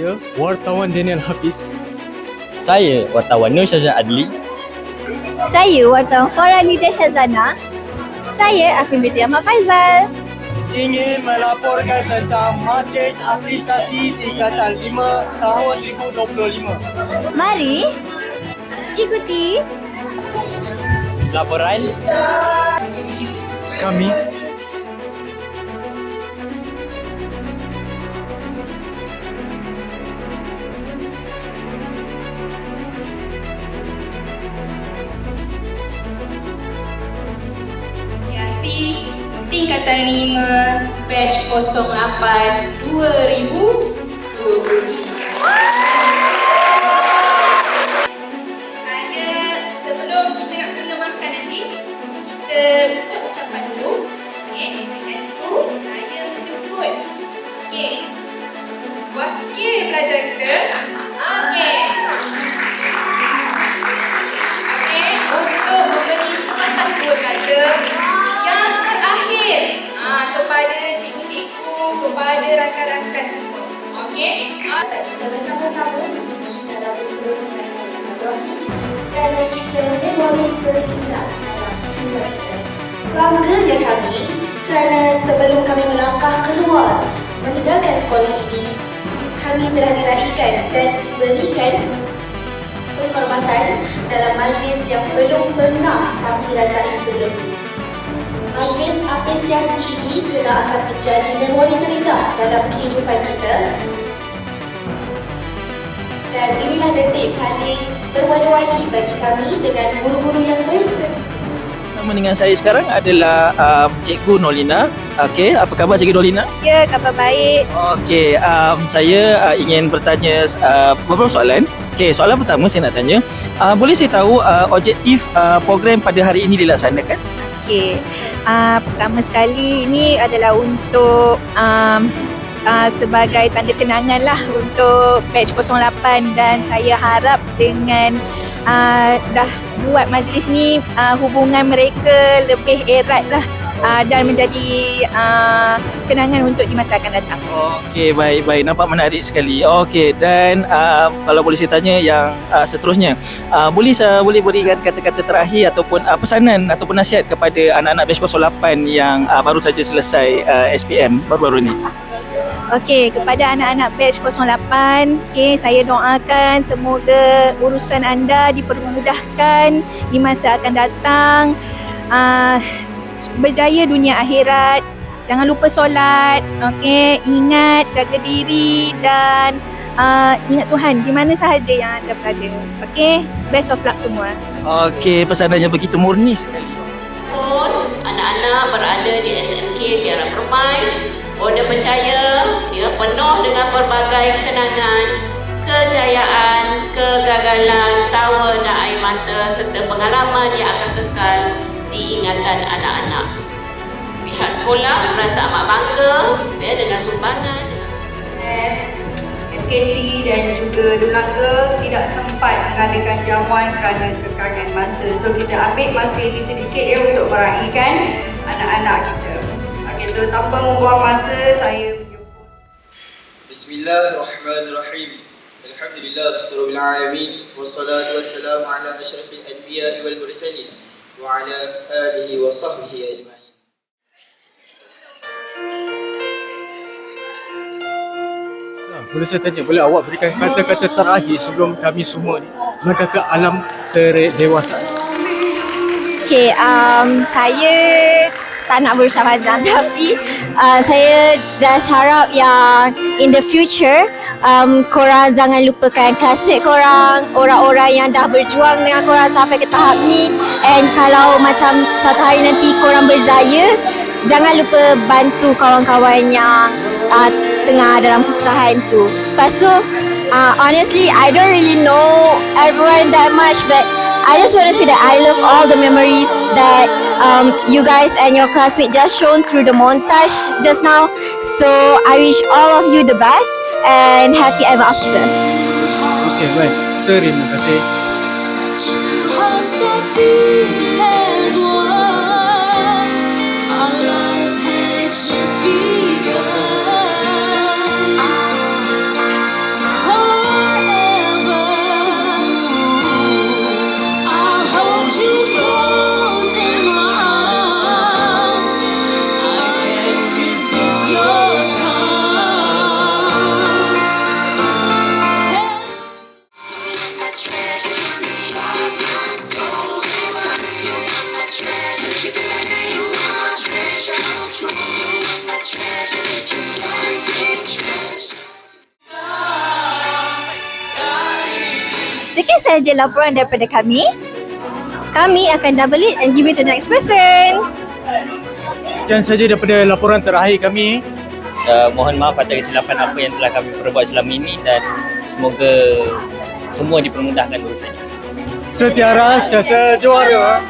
Saya wartawan Daniel Hafiz. Saya wartawan Nur Syazwan Adli. Saya wartawan Farah Lidia Syazana. Saya Afrin binti Ahmad Faizal. Ingin melaporkan tentang Majlis Apresiasi Tingkatan 5 tahun 2025. Mari ikuti Laporan Kami Apresiasi Tingkatan 5 Batch 08 2025. Sebelum kita nak mula makan nanti, kita buat ucapan dulu. Okey, dengan itu saya menjemput wakil pelajar kita. Untuk memberi sepatah dua kata yang terakhir kepada cikgu-cikgu, kepada rakan-rakan semua. Kita bersama-sama di sini dalam usaha mengenai silaturahmi dan mencipta memori terindah dalam kehidupan kita. Bangganya kami kerana sebelum kami melangkah keluar meninggalkan sekolah ini, kami telah diraikan dan diberikan penghormatan dalam majlis yang belum pernah kami rasai sebelum ini. Majlis apresiasi ini kelak akan menjadi memori terindah dalam kehidupan kita. Dan inilah detik paling berwarna-warni bagi kami dengan guru-guru yang berseri-seri. Sama dengan saya sekarang adalah Cikgu Nolina. Okey, apa khabar Cikgu Nolina? Ya, khabar baik. Okey, saya ingin bertanya beberapa soalan. Okey, soalan pertama saya nak tanya, boleh saya tahu objektif program pada hari ini dilaksanakan? Okey, pertama sekali ini adalah untuk sebagai tanda kenangan lah untuk batch 08 dan saya harap dengan dah buat majlis ni hubungan mereka lebih erat lah dan menjadi kenangan untuk di masa akan datang. Okey, baik, nampak menarik sekali. Okey, dan kalau boleh saya tanya yang seterusnya, boleh berikan kata-kata terakhir ataupun pesanan ataupun nasihat kepada anak-anak batch 08 yang baru saja selesai SPM baru-baru ni? Okey, kepada anak-anak batch 08, saya doakan semoga urusan anda dipermudahkan di masa akan datang. Berjaya dunia akhirat. Jangan lupa solat. Ingat jaga diri dan ingat Tuhan di mana sahaja yang anda berada. Best of luck semua. Okey, pesanannya begitu murni sekali. Anak-anak berada di SMK Tiara Permai, Bonda percaya penuh dengan pelbagai kenangan, kejayaan, kegagalan, tawa dan air mata serta pengalaman yang akan kekal di ingatan anak-anak. Pihak sekolah merasa amat bangga dengan sumbangan FKT dan juga Dulanga tidak sempat mengadakan jamuan kerana kekangan masa. So kita ambil masa ini sedikit untuk meraihkan anak-anak kita. Itu tanpa membuang masa, saya menjemput. Bismillahirrahmanirrahim. Alhamdulillahirabbil alamin wassalatu wassalamu ala asyrafil anbiya'i wal mursalin wa ala alihi wa sahbihi ajma'in. Boleh saya tanya, boleh awak berikan kata-kata terakhir sebelum kami semua ni melangkah ke alam kedewasaan? Okey, saya tak nak berucap panjang tapi saya just harap yang in the future korang jangan lupakan classmate korang, orang-orang yang dah berjuang dengan korang sampai ke tahap ni, and kalau macam suatu hari nanti korang berjaya, jangan lupa bantu kawan-kawan yang tengah dalam kesusahan tu. Lepas tu honestly I don't really know everyone that much, but I just want to say that I love all the memories that you guys and your classmates just shown through the montage just now. So I wish all of you the best and happy ever after. Okey, baik. Terima kasih. sahaja laporan daripada kami. Kami akan double it and give it to the next person. Sekian saja daripada laporan terakhir kami. Mohon maaf atas kesilapan apa yang telah kami perbuat selama ini dan semoga semua dipermudahkan urusannya. Setiara sejasa juara.